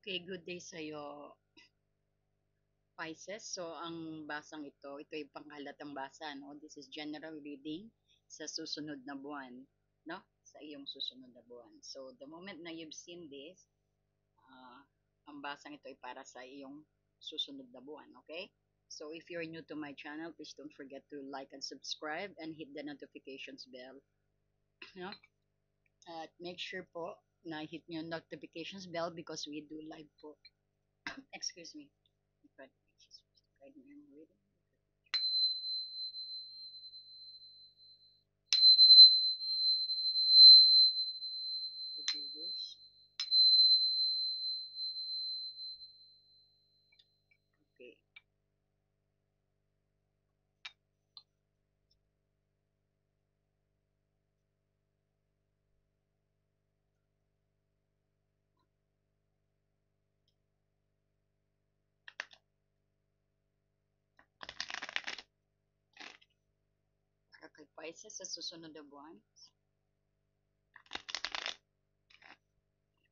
Okay, good day sa'yo, Pisces. So, ang basang ito ay panghalatang basa, no? This is general reading sa susunod na buwan, no? Sa iyong susunod na buwan. So, the moment na you've seen this, uh, ang basang ito ay para sa iyong susunod na buwan, okay? So, if you're new to my channel, please don't forget to like and subscribe and hit the notifications bell, no? At make sure po na hit nyo notifications bell because we do live po. Excuse me. Guide me in reading. Reviewers. Okay. Para kay Pisces sa susunod na buwan.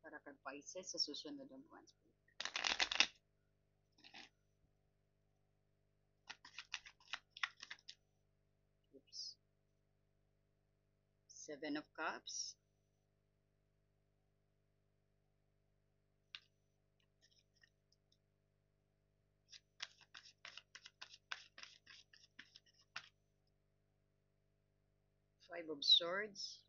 Para kay Pisces sa susunod na buwan. Oops. Seven of Cups. Five of Swords.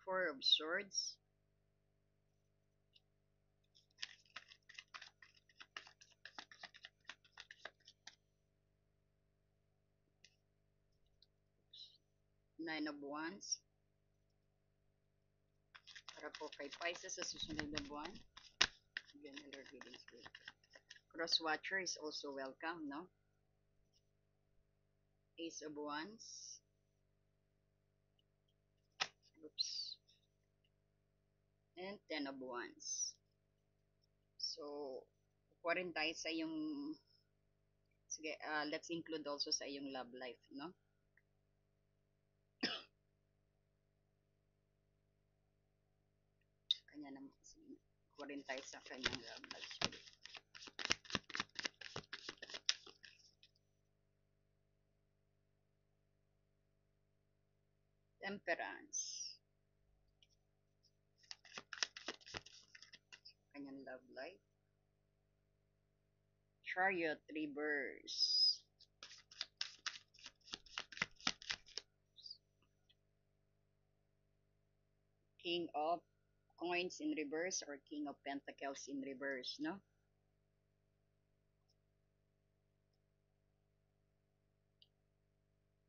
Four of Swords. Nine of Wands. Para po kay Pisces sa susunod na buwan. General readings. Cross Watcher is also welcome, no? Ace of Wands. Oops. And Ten of Wands. So, kuha rin tayo sa yung sige, let's include also sa iyong love life, no? Kanya naman kasi kuha rin tayo sa kanyang love life. Temperance. Kanyang love life. Chariot reverse. King of coins in reverse or King of Pentacles in reverse, no?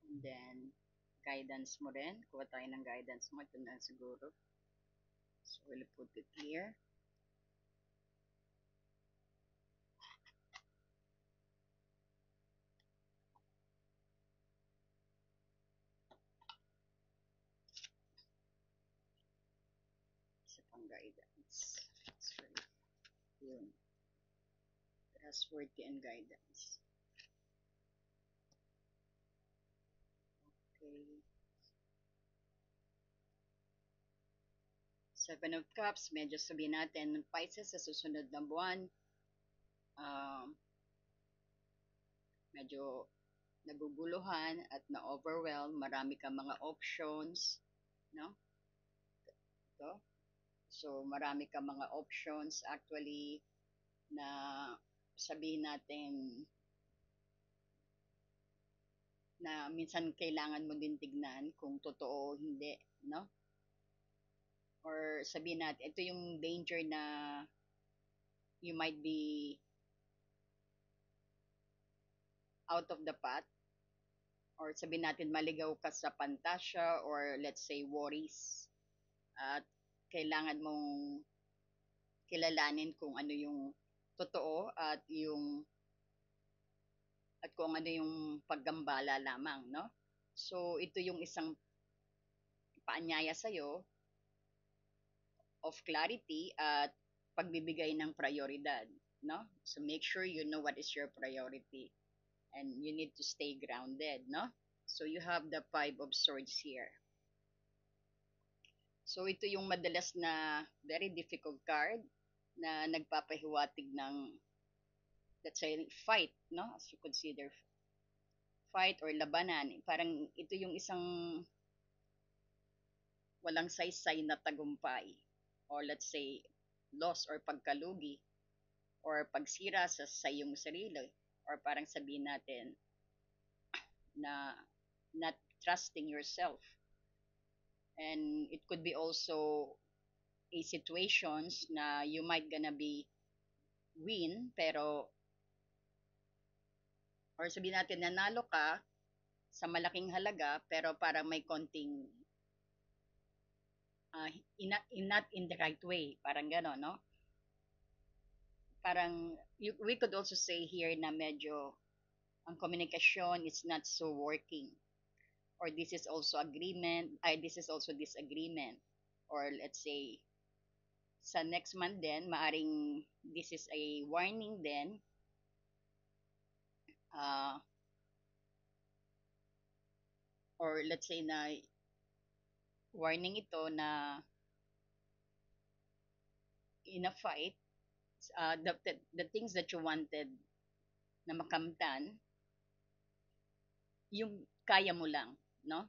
And then, guidance mo rin. Kuha tayo ng guidance mo. Ito na siguro. So, we'll put it here. Isa pang guidance. Sorry. Yun. Trustworthy and guidance. Okay. Seven of Cups, medyo sabihin natin, Pisces sa susunod na buwan, medyo naguguluhan at na-overwhelm, marami kang mga options, no? Ito. So, marami kang mga options actually na sabihin natin na minsan kailangan mo din tignan kung totoo o hindi, no? Or sabihin natin, ito yung danger na you might be out of the path or sabihin natin maligaw ka sa pantasya or let's say worries at kailangan mong kilalanin kung ano yung totoo at kung ano yung paggambala lamang, no? So ito yung isang paanyaya sa iyo of clarity at pagbibigay ng prioridad, no? So make sure you know what is your priority and you need to stay grounded, no? So you have the Five of Swords here. So ito yung madalas na very difficult card na nagpapahiwatig ng, let's say, fight, no? As you consider fight or labanan. Parang ito yung isang walang saysay na tagumpay, or let's say loss or pagkalugi or pagsira sa iyong sarili, or parang sabihin natin na not trusting yourself. And it could be also a situations na you might gonna be win, pero or sabihin natin nanalo ka sa malaking halaga pero parang may konting not in the right way, parang gano'n, no? Parang we could also say here na medyo ang komunikasyon is not so working, or this is also agreement, this is also disagreement, or let's say sa next month din maaring this is a warning din, uh, or let's say na warning ito na in a fight, the things that you wanted na makamtan, yung kaya mo lang, no?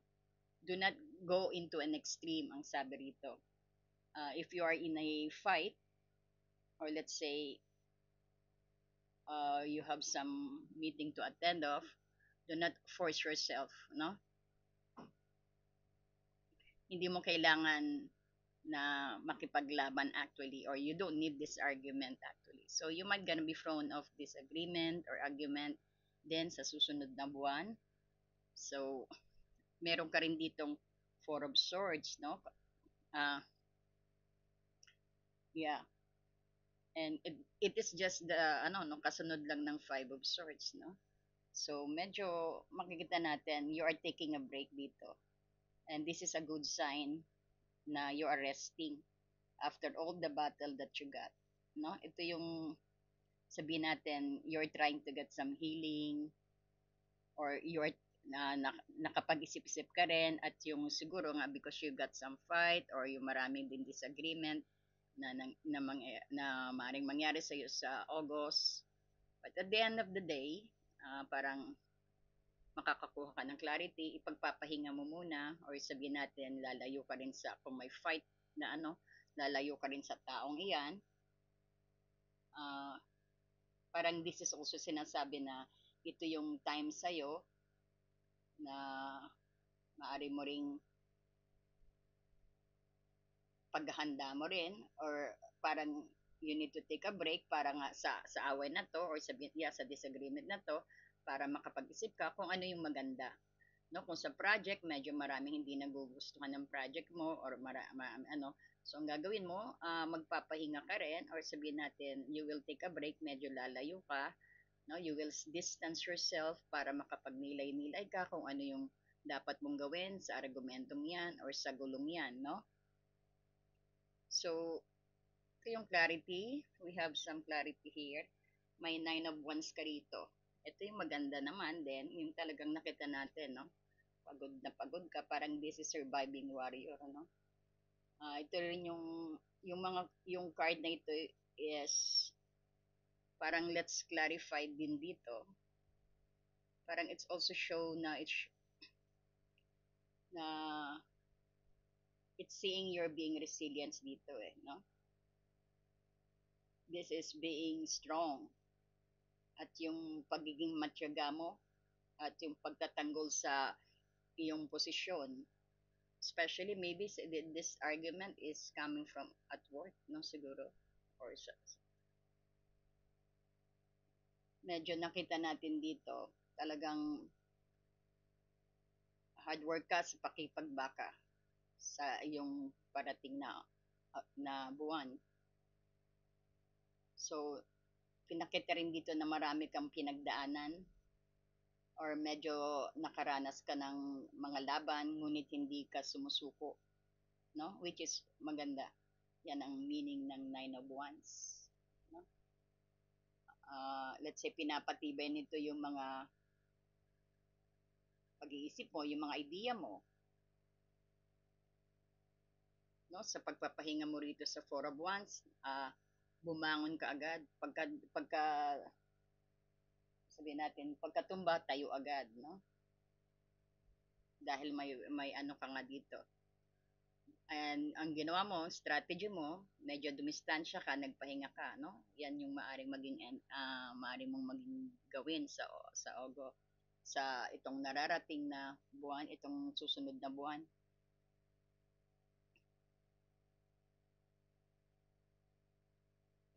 Do not go into an extreme, ang sabi rito. If you are in a fight, or let's say you have some meeting to attend of, do not force yourself, no? Hindi mo kailangan na makipaglaban actually, or you don't need this argument actually. So you might gonna be thrown off disagreement or argument then sa susunod na buwan. So meron ka rin ditong Four of Swords, no? Uh, yeah. And it is just the ano no kasunod lang ng Five of Swords, no? So medyo makikita natin you are taking a break dito. And this is a good sign na you are resting after all the battle that you got, no? Ito yung sabihin natin you're trying to get some healing, or you're nakapag-isip-isip ka rin, at yung siguro nga because you got some fight or yung maraming din disagreement na maaaring mangyari sa iyo sa August. But at the end of the day, parang makakakuha ka ng clarity, ipagpapahinga mo muna, or sabihin natin lalayo ka rin sa, kung may fight na ano, lalayo ka rin sa taong iyan. Parang this is also sinasabi na ito yung time sa'yo na maaari mo ring paghahanda mo rin, or parang you need to take a break para nga sa away na to, or sa disagreement na to, para makapag-isip ka kung ano yung maganda, no? Kung sa project medyo maraming hindi nagugustuhan ng project mo, or ano, so ang gagawin mo, magpapahinga ka rin, or sabihin natin you will take a break, medyo lalayo ka, no? You will distance yourself para makapagnilay-nilay ka kung ano yung dapat mong gawin sa argumentong yan or sa gulong yan, no? So ito yung clarity. We have some clarity here. May Nine of Wands ka rito. Ito yung maganda naman din, yung talagang nakita natin, no? Pagod na pagod ka, parang this is surviving warrior, no? Ito rin yung card na ito is parang let's clarify din dito. Parang it's also show na it's seeing you're being resilient dito no? This is being strong, at yung pagiging matyaga mo, at yung pagtatanggol sa iyong posisyon. Especially maybe this argument is coming from at work, no, siguro, or medyo nakita natin dito talagang hard work ka sa pakipagbaka sa iyong parating na buwan. So pinakita rin dito na marami kang pinagdaanan, or medyo nakaranas ka ng mga laban ngunit hindi ka sumusuko, no? Which is maganda. Yan ang meaning ng Nine of Wands, no? Let's say pinapatibay nito yung mga pag-iisip mo, yung mga idea mo, no? Sa pagpapahinga mo rito sa Four of Wands, bumangon ka agad. Pagka sabihin natin, pagkatumba, tayo agad, no? Dahil may ano ka nga dito. And ang ginawa mo, strategy mo, medyo dumistansya ka, nagpahinga ka, no? Yan yung maaring mong maging gawin sa Ogo, sa itong nararating na buwan, itong susunod na buwan.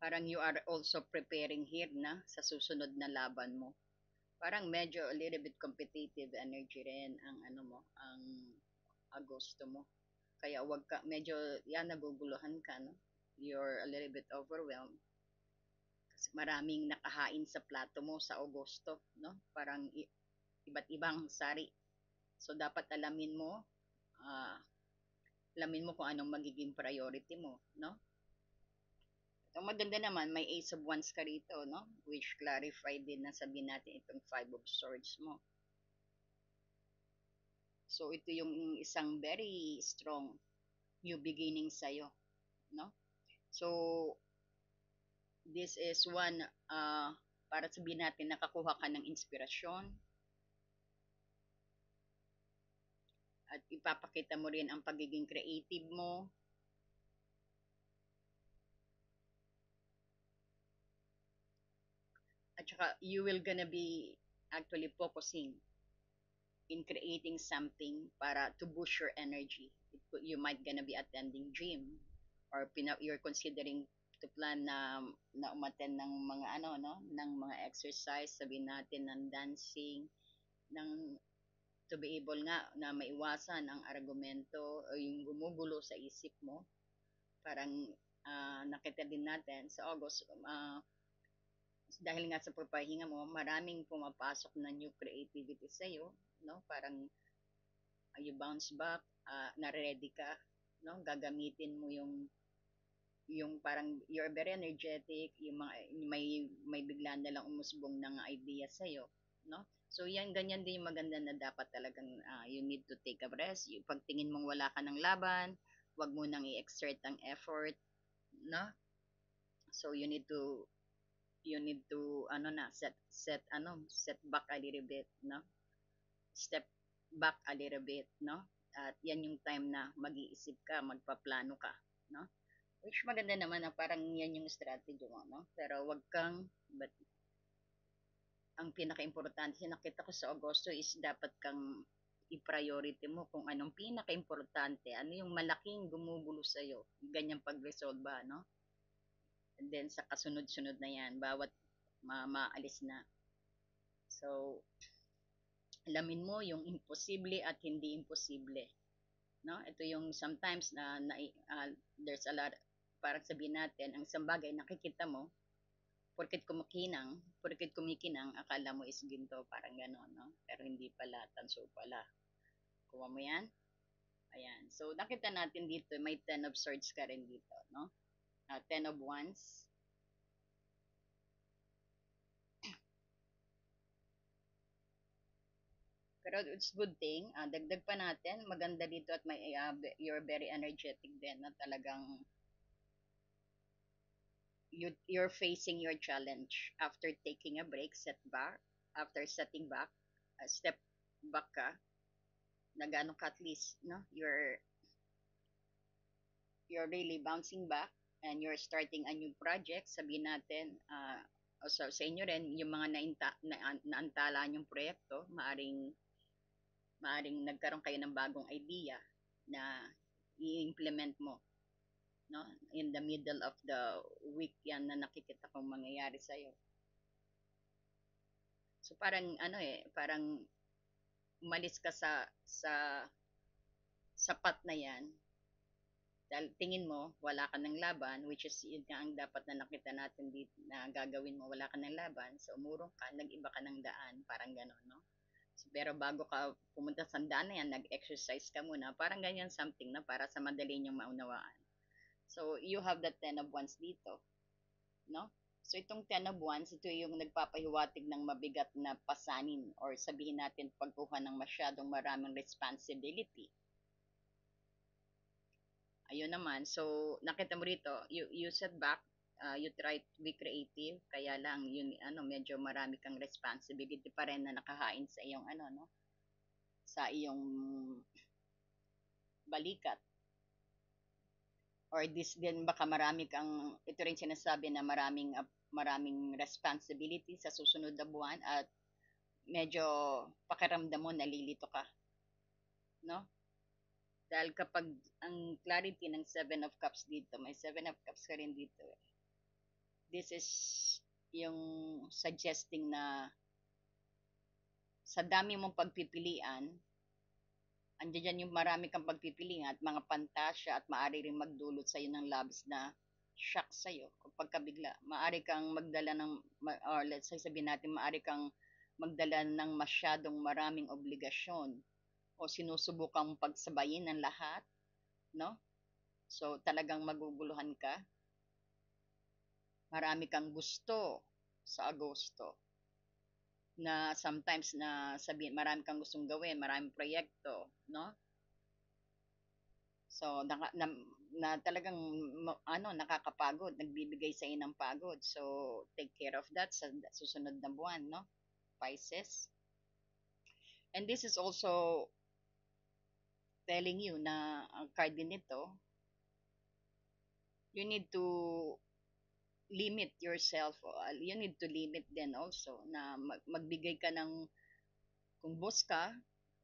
Parang you are also preparing here na sa susunod na laban mo. Parang medyo a little bit competitive energy rin ang ano mo, ang Agosto mo. Kaya wag ka, medyo yan, naguguluhan ka, no? You're a little bit overwhelmed. Kasi maraming nakahain sa plato mo sa Agosto, no? Parang iba't ibang sari. So, dapat uh, alamin mo kung anong magiging priority mo, no? Ang maganda naman, may Ace of Wands ka rito, no? Which clarify din na sabihin natin itong Five of Swords mo. So, ito yung isang very strong new beginning sa'yo, no? So, this is one, para sabihin natin, nakakuha ka ng inspirasyon at ipapakita mo rin ang pagiging creative mo. At saka, you will gonna be actually focusing in creating something para to boost your energy. You might gonna be attending gym or you're considering to plan na umattend ng mga ano no ng mga exercise, sabihin natin ng dancing, ng to be able nga na maiwasan ang argumento o yung gumugulo sa isip mo. Parang nakita din natin sa August, dahil nga sa pagpahinga mo, maraming pumapasok na new creativity sa iyo, no? Parang you bounce back, na-ready ka, no? Gagamitin mo yung parang you're very energetic, yung mga may bigla na lang umusbong ng idea sa iyo, no? So yan, ganyan din yung maganda na dapat talagang you need to take a rest. Yung pagtingin mong wala ka ng laban, wag mo nang i-exert ang effort, no? So you need to ano na set back a little bit, no? Step back a little bit, no? At yan yung time na mag-iisip ka, magpaplano ka, no? Which maganda naman na parang yan yung strategy mo, no? Pero wag kang, but ang pinaka-importante, nakita ko sa Agosto is dapat kang i-priority mo kung anong pinaka-importante, ano yung malaking gumugulo sa'yo, ganyang pag-resolve ba, no? And then sa kasunod-sunod na yan, bawat maalis na. So, alamin mo yung imposible at hindi imposible, no? Ito yung sometimes there's a lot, parang sabihin natin, ang isang bagay nakikita mo, porket kumikinang, akala mo is ginto, parang gano'n, no? Pero hindi pala, tanso pala. Kuha mo yan? Ayan. So, nakita natin dito, may 10 of swords ka rin dito, no? 10 of wands. Pero it's good thing, dagdag pa natin, maganda dito at you're very energetic din na talagang you're facing your challenge after taking a break, after setting back, step back ka, nagano ka at least, no? You're really bouncing back and you're starting a new project, sabihin natin, so sa inyo rin, yung mga naantala yung proyekto, maaring nagkaroon kayo ng bagong idea na i-implement mo, no? In the middle of the week yan na nakikita kong mangyayari sa iyo. So parang parang umalis ka sa sapat na yan dahil tingin mo wala ka ng laban, which is yun nga ang dapat na nakita natin dito na gagawin mo, wala ka ng laban, so umurong ka, nag-iba ka ng daan, parang gano'n, no? So, pero bago ka pumunta sa daan na yan, nag-exercise ka muna, parang ganyan something na para sa madali niyong maunawaan. So, you have the 10 of wands dito, no? So itong Ten of Wands, ito yung nagpapahiwatig ng mabigat na pasanin or sabihin natin pagkuha ng masyadong maraming responsibility. Ayun naman, so nakita mo rito, you set back, you try to be creative, kaya lang yun medyo marami kang responsibility pa rin na nakahain sa iyong no, sa iyong balikat. Or this din baka marami kang, ito rin sinasabi na maraming responsibility sa susunod na buwan at medyo pakiramdam mo nalilito ka, no? Dahil kapag ang clarity ng Seven of Cups dito, may Seven of Cups ka rin dito. This is yung suggesting na sa dami mong pagpipilian, andiyan yung marami kang pagpipilian at mga pantasya at maaari rin magdulot sa iyo ng labis na shock sa iyo o pagkabigla. Maaari kang magdala ng, or let's say sabihin natin, maaari kang magdala ng masyadong maraming obligasyon o sinusubukang pagsabayin ng lahat, no? So talagang maguguluhan ka. Marami kang gusto sa Agosto na sometimes na sabihin marami kang gustong gawin, maraming proyekto, no? So na talagang nakakapagod, nagbibigay sa ng pagod. So take care of that sa susunod na buwan, no? Pisces. And this is also telling you na ang card din nito, you need to limit yourself. You need to limit din also na magbigay ka ng, kung boss ka,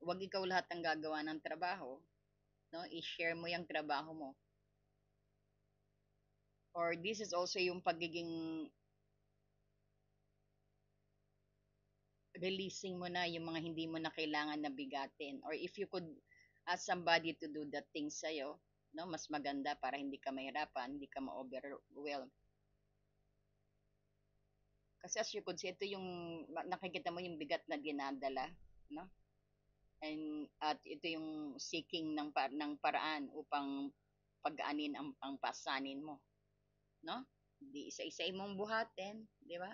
wag ikaw lahat ang gagawa ng trabaho, no? I-share mo yung trabaho mo. Or this is also yung pagiging releasing mo na yung mga hindi mo na kailangan na bigatin. Or if you could ask somebody to do that thing sa'yo, no, mas maganda para hindi ka mahirapan, hindi ka ma-overwhelm. Kasi as you could see, ito yung nakikita mo yung bigat na dinadala, no? At ito yung seeking ng paraan upang pag-aanin ang pasanin mo, no? Di isa-isain mong buhatin, di ba?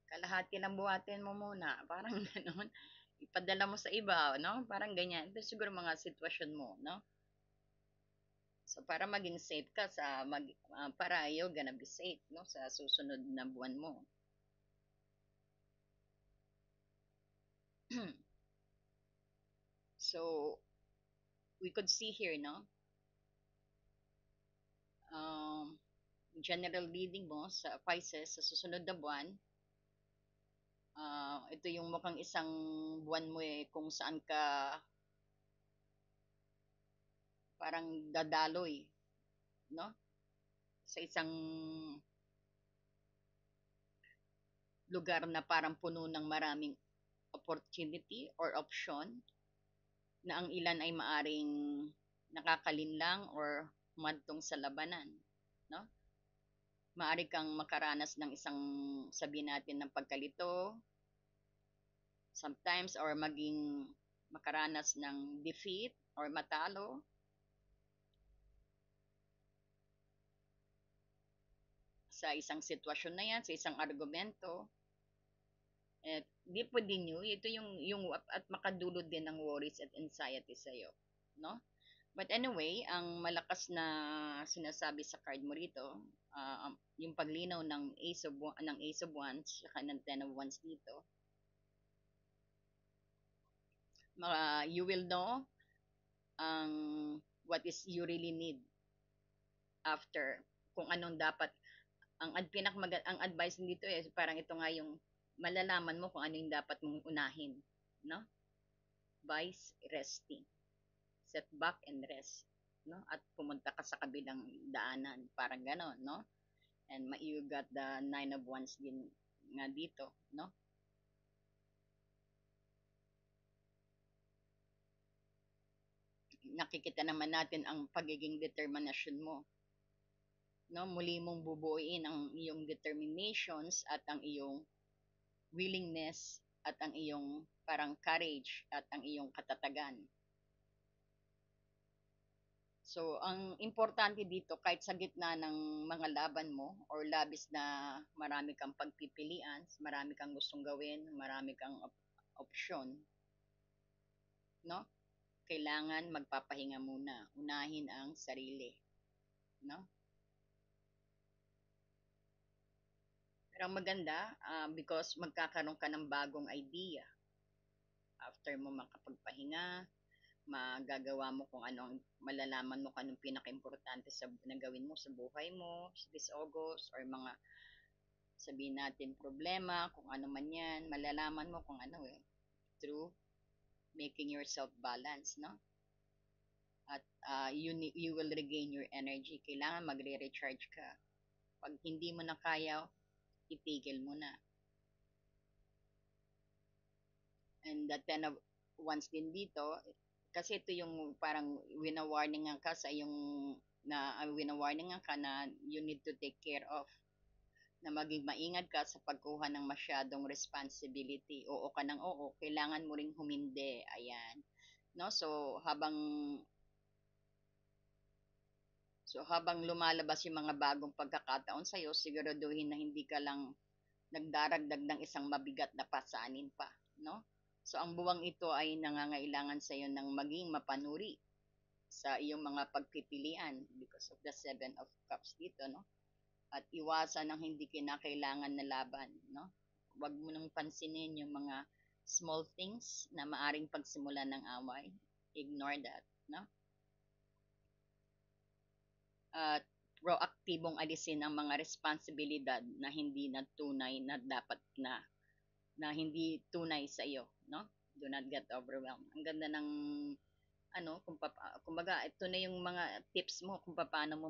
Kalahati ng buhatin mo muna, parang ganoon. Ipadala mo sa iba, no? Parang ganyan. Ito siguro mga sitwasyon mo, no? So para maging safe ka para you're gonna be safe, no, sa susunod na buwan mo. So we could see here, no? General reading mo sa Pisces sa susunod na buwan, ito yung mukhang isang buwan mo kung saan ka parang dadaloy, no? Sa isang lugar na parang puno ng maraming opportunity or option na ang ilan ay maaring nakakalinlang or humantong sa labanan, no? Maari kang makaranas ng isang, sabihin natin, ng pagkalito sometimes, or maging makaranas ng defeat or matalo sa isang sitwasyon na yan, sa isang argumento. At deep within you, ito yung at makadulot din ng worries at anxiety sa iyo, no? But anyway, ang malakas na sinasabi sa card mo rito, yung paglinaw ng Ace of Wands saka ng Ten of Wands dito. You will know what is you really need after, kung anong dapat ang advice dito parang ito nga yung malalaman mo kung ano yung dapat mong unahin, no? Vice resting. Set back and rest, no? At pumunta ka sa kabilang daanan, parang ganon, no? And you got the Nine of Wands din nga dito, no? Nakikita naman natin ang pagiging determinasyon mo, no? Muli mong bubuuin ang iyong determinations at ang iyong willingness at ang iyong parang courage at ang iyong katatagan. So, ang importante dito, kahit sa gitna ng mga laban mo or labis na marami kang pagpipilian, marami kang gustong gawin, marami kang opsyon, no? Kailangan magpapahinga muna. Unahin ang sarili, no? Pero ang maganda, because magkakaroon ka ng bagong idea after mo makapagpahinga, magagawa mo kung ano ang malalaman mo kung anong pinaka-importante sa na gawin mo sa buhay mo this August or mga sabihin natin problema, kung ano man yan, malalaman mo kung ano through making yourself balance, no? At you will regain your energy. Kailangan magre-recharge ka. Pag hindi mo na kaya, itigil mo na. And the 10 of Wands din dito, kasi ito yung parang wina-warningan ka sa yung wina-warningan ka na you need to take care of, na maging maingat ka sa pagkuha ng masyadong responsibility. Oo ka ng oo, kailangan mo ring humindi. Ayan. No? So habang lumalabas yung mga bagong pagkakataon sa iyo, siguraduhin na hindi ka lang nagdaragdag ng isang mabigat na pasanin pa, no? So ang buwang ito ay nangangailangan sa iyo ng maging mapanuri sa iyong mga pagpipilian because of the Seven of Cups dito, no? At iwasan ang hindi kinakailangan na laban, no? Huwag mo nang pansinin yung mga small things na maaring pagsimulan ng away. Ignore that, no? At proaktibong alisin ang mga responsibilidad na hindi na tunay na dapat na hindi tunay sa iyo, no? Do not get overwhelmed. Ang ganda ng ano, kumbaga ito na yung mga tips mo kung paano mo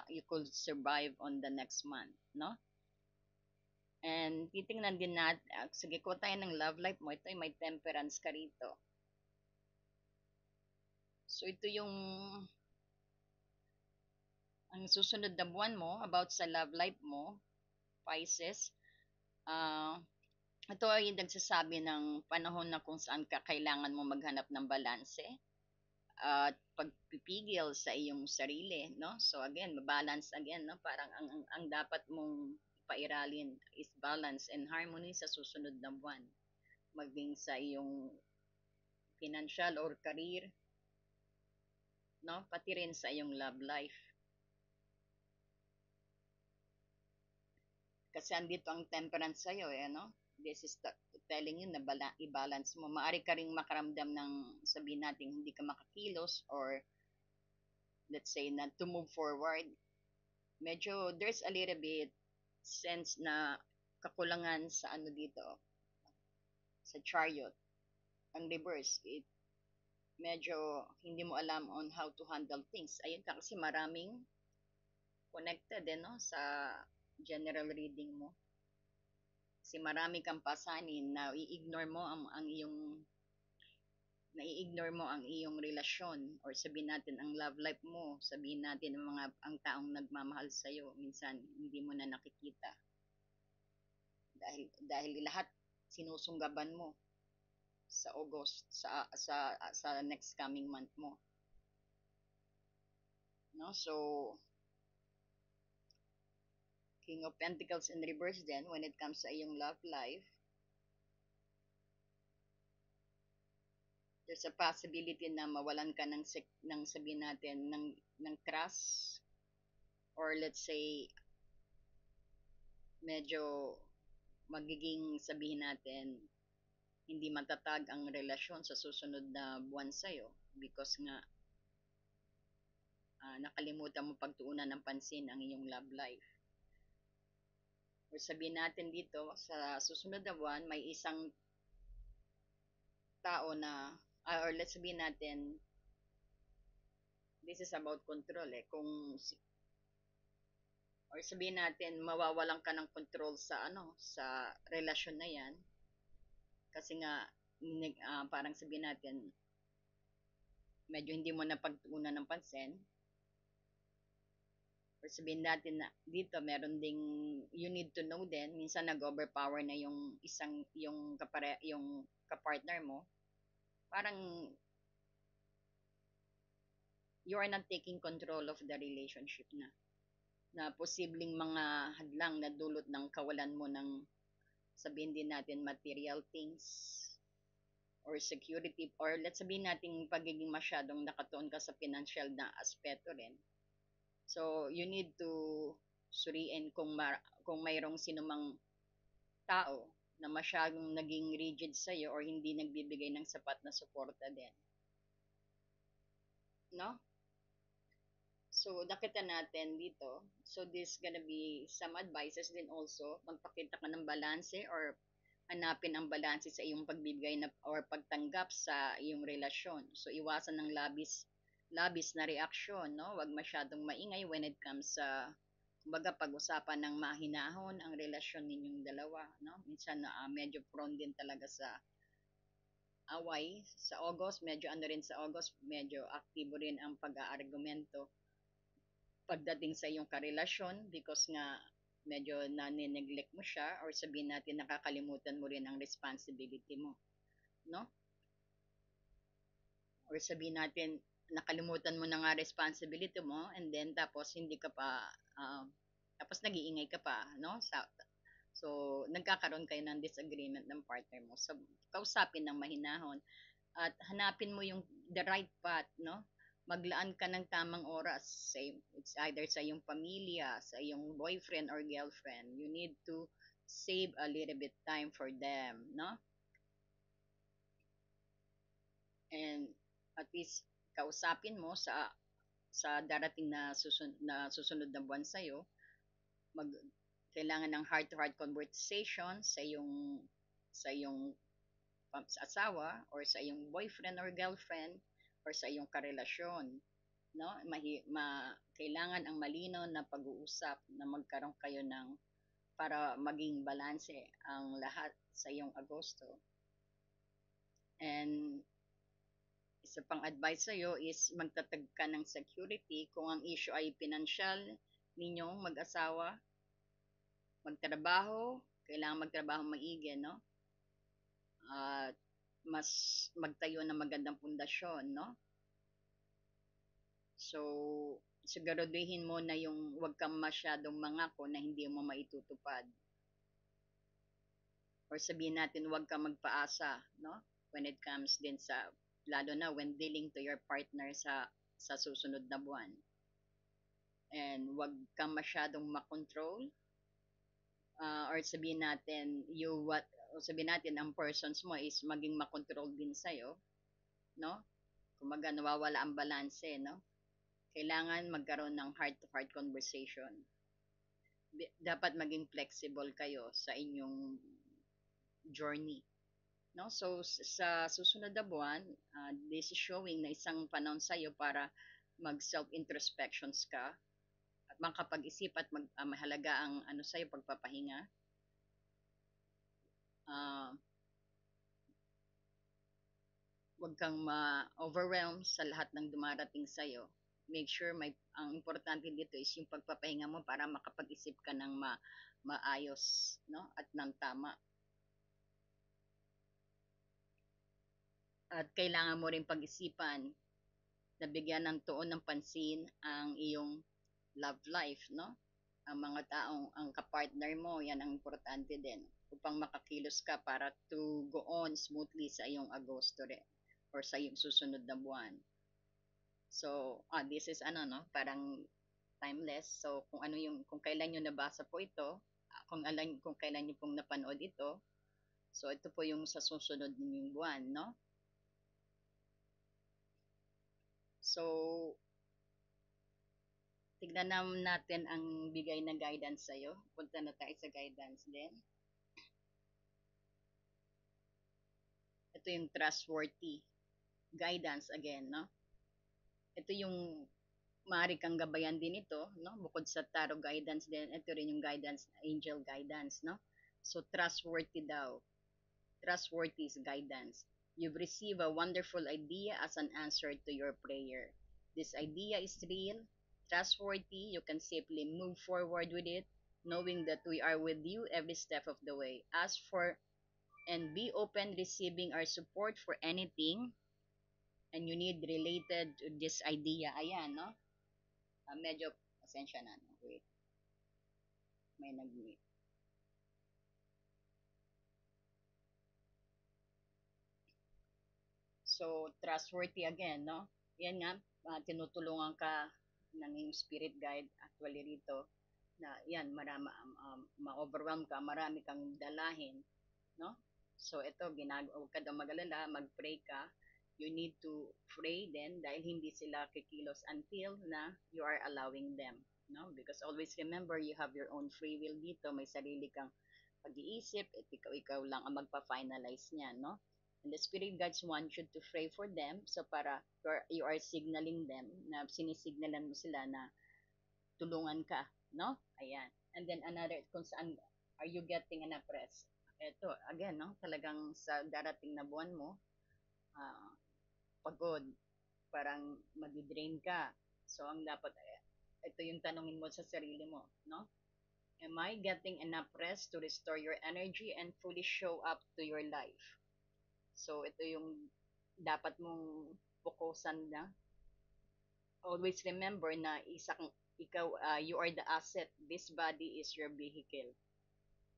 you could survive on the next month, no? And titingnan din natin, sige ko tayo ng love life mo, ito ay may temperance ka rito. So ito yung ang susunod na buwan mo about sa love life mo, Pisces. Uh, Ito ay nagsasabi ng panahon na kung saan ka kailangan mo maghanap ng balanse at pagpipigil sa iyong sarili, no? So again, balance again, no? Parang ang dapat mong pairalin is balance and harmony sa susunod na buwan. Maging sa iyong financial or career, no? Pati rin sa iyong love life. Kasi andito ang temperance sa iyo, no? This is telling you na i-balance mo. Maari ka ring makaramdam ng sabihin natin hindi ka makakilos or let's say na to move forward. Medyo there's a little bit sense na kakulangan sa ano dito, sa chariot. Ang reverse, medyo hindi mo alam on how to handle things. Ayun ka kasi maraming connected no, sa general reading mo. Kasi marami kang pasanin na i-ignore mo ang iyong nai-ignore mo ang iyong relasyon or sabihin natin ang love life mo, sabihin natin ang taong nagmamahal sa iyo, minsan hindi mo na nakikita. Dahil lahat sinusunggaban mo sa August sa next coming month mo. No? So King of Pentacles in reverse then when it comes sa iyong love life, there's a possibility na mawalan ka ng sabihin natin ng trust or let's say medyo magiging sabihin natin hindi matatag ang relasyon sa susunod na buwan sa'yo because nga nakalimutan mo pagtuunan ng pansin ang iyong love life. Or sabihin natin dito, sa susunod na buwan, may isang tao na, or let's sabihin natin, this is about control or sabihin natin, mawawalan ka ng control sa sa relasyon na yan. Kasi nga, parang sabihin natin, medyo hindi mo na pagtuunan ng pansin. Or sabihin natin na dito meron ding you need to know din, minsan nag-overpower na yung kapartner mo. Parang you are not taking control of the relationship na posibleng mga hadlang na dulot ng kawalan mo ng, sabihin din natin, material things or security, or let's sabihin natin pagiging masyadong nakatuon ka sa financial na aspeto rin. So you need to suriin kung mayroong sinumang tao na masyadong naging rigid sa iyo or hindi nagbibigay ng sapat na suporta din, no? So nakita natin dito, so this gonna be some advices din also. Magpakita ka ng balanse or hanapin ang balanse sa iyong pagbibigay na or pagtanggap sa iyong relasyon. So iwasan ng labis na reaksyon, no? Huwag masyadong maingay when it comes sa, kumbaga, pag-usapan ng mahinahon ang relasyon ninyong dalawa, no? Minsan medyo prone din talaga sa away. Sa August, medyo ano rin sa August, medyo aktibo rin ang pag-aargumento pagdating sa iyong karelasyon because nga medyo nanineglect mo siya or sabihin natin nakakalimutan mo rin ang responsibility mo, no? Or sabihin natin nakalimutan mo na nga responsibility mo and then tapos hindi ka pa tapos nag-iingay ka pa, no? So nagkakaroon kayo ng disagreement ng partner mo. So kausapin ng mahinahon at hanapin mo yung the right path, no? Maglaan ka ng tamang oras. It's either sa iyong pamilya, sa iyong boyfriend or girlfriend. You need to save a little bit time for them, no? And at least kausapin mo sa darating na susunod na buwan sa iyo, mag kailangan ng heart-to-heart conversation sa iyong asawa or sa iyong boyfriend or girlfriend or sa iyong karelasyon, no? Kailangan ang malino na pag-uusap na magkaroon kayo ng para maging balanse ang lahat sa iyong Agosto. And isa pang advice sa iyo is magtatag ka ng security kung ang issue ay financial ninyong mag-asawa, magtrabaho, kailangan magtrabaho maigi, no? At mas magtayo ng magandang pundasyon, no? So, siguraduhin mo na yung wag kang masyadong mangako na hindi mo maitutupad. Or sabihin natin wag kang magpaasa, no? When it comes din sa, lalo na when dealing to your partner sa susunod na buwan. And wag kang masyadong makontrol or sabihin natin sabihin natin ang persons mo is maging makontrol din sa'yo, no? Kumaga nawawala ang balanse, no? Kailangan magkaroon ng heart-to-heart conversation. Dapat maging flexible kayo sa inyong journey, no? So sa susunod na buwan, this is showing na isang panahon sa iyo para mag self introspections ka at makapag-isip at mahalaga ang ano sa iyo, pagpapahinga. Huwag kang ma-overwhelm sa lahat ng dumarating sa iyo. Make sure ang importante dito is yung pagpapahinga mo para makapag-isip ka ng maayos, no? At ng tama. At kailangan mo rin pag-isipan na bigyan ng tuon ng pansin ang iyong love life, no? Ang mga taong ang kapartner mo, yan ang importante din upang makakilos ka para to go on smoothly sa iyong Agosto rin or sa iyong susunod na buwan. So, this is ano, no? Parang timeless. So, kung kailan niyo nabasa po ito, kung kailan niyo pong napanood ito, so ito po yung sa susunod ninyong buwan, no? So, tignan natin ang bigay na guidance sa'yo. Punta na tayo sa guidance din. Ito yung trustworthy guidance again, no? Ito yung maaari kang gabayan din ito, no? Bukod sa tarot guidance din, ito rin yung guidance, angel guidance, no? So, trustworthy daw. Trustworthy is guidance. You've received a wonderful idea as an answer to your prayer. This idea is real, trustworthy. You can safely move forward with it, knowing that we are with you every step of the way. Ask for and be open receiving our support for anything and you need related to this idea. Ayan, no? Medyo, pasensya na. No? Wait, may nag So, trustworthy again, no? Yan nga, tinutulungan ka ng iyong spirit guide actually rito na yan, ma-overwhelm ka, marami kang dalahin, no? So, ito, huwag ka daw mag-alala, mag-pray ka. You need to pray then dahil hindi sila kikilos until na you are allowing them, no? Because always remember, you have your own free will dito, may sarili kang pag-iisip, at ikaw lang ang magpa-finalize niya, no? And the spirit guides want you to pray for them, so para you are signaling them, na sinisignalan mo sila na tulungan ka, no? Ayan. And then another, kung saan are you getting enough rest? Ito, again, no? Talagang sa darating na buwan mo, ah, pagod, parang madidrain ka. So, ang dapat, ito yung tanongin mo sa sarili mo, no? Am I getting enough rest to restore your energy and fully show up to your life? So, ito yung dapat mong fokusan na. Always remember na ikaw, you are the asset. This body is your vehicle.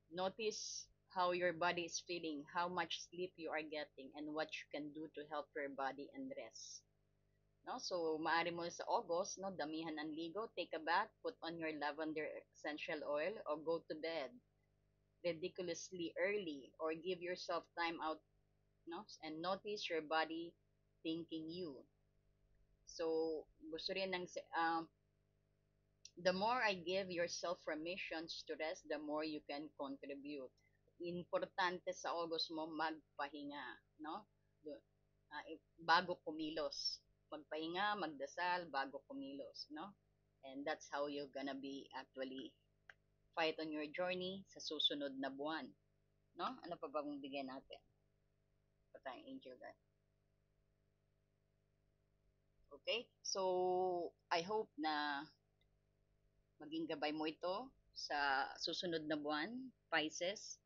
Notice how your body is feeling, how much sleep you are getting, and what you can do to help your body and rest. No? So, maaari mo sa August, no, damihan ng ligo, take a bath, put on your lavender essential oil, or go to bed ridiculously early, or give yourself time out, no, and notice your body thanking you. So, gusto rin ng, the more I give yourself permissions to rest, the more you can contribute. Importante sa August mo magpahinga, no? Bago kumilos. Magpahinga, magdasal, bago kumilos, no? And that's how you're gonna be actually fight on your journey sa susunod na buwan, no? Ano pa bang bigyan natin? Pa tayong angel guide. Okay? So, I hope na maging gabay mo ito sa susunod na buwan, Pisces.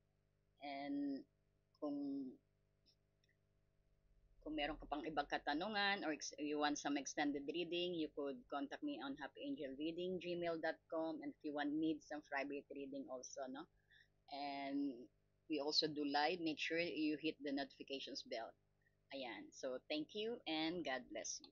And kung meron ka pang ibang katanungan or you want some extended reading, you could contact me on happyangelreading@gmail.com, and if you want need some private reading also, no? And we also do live. Make sure you hit the notifications bell. Ayan. So, thank you and God bless you.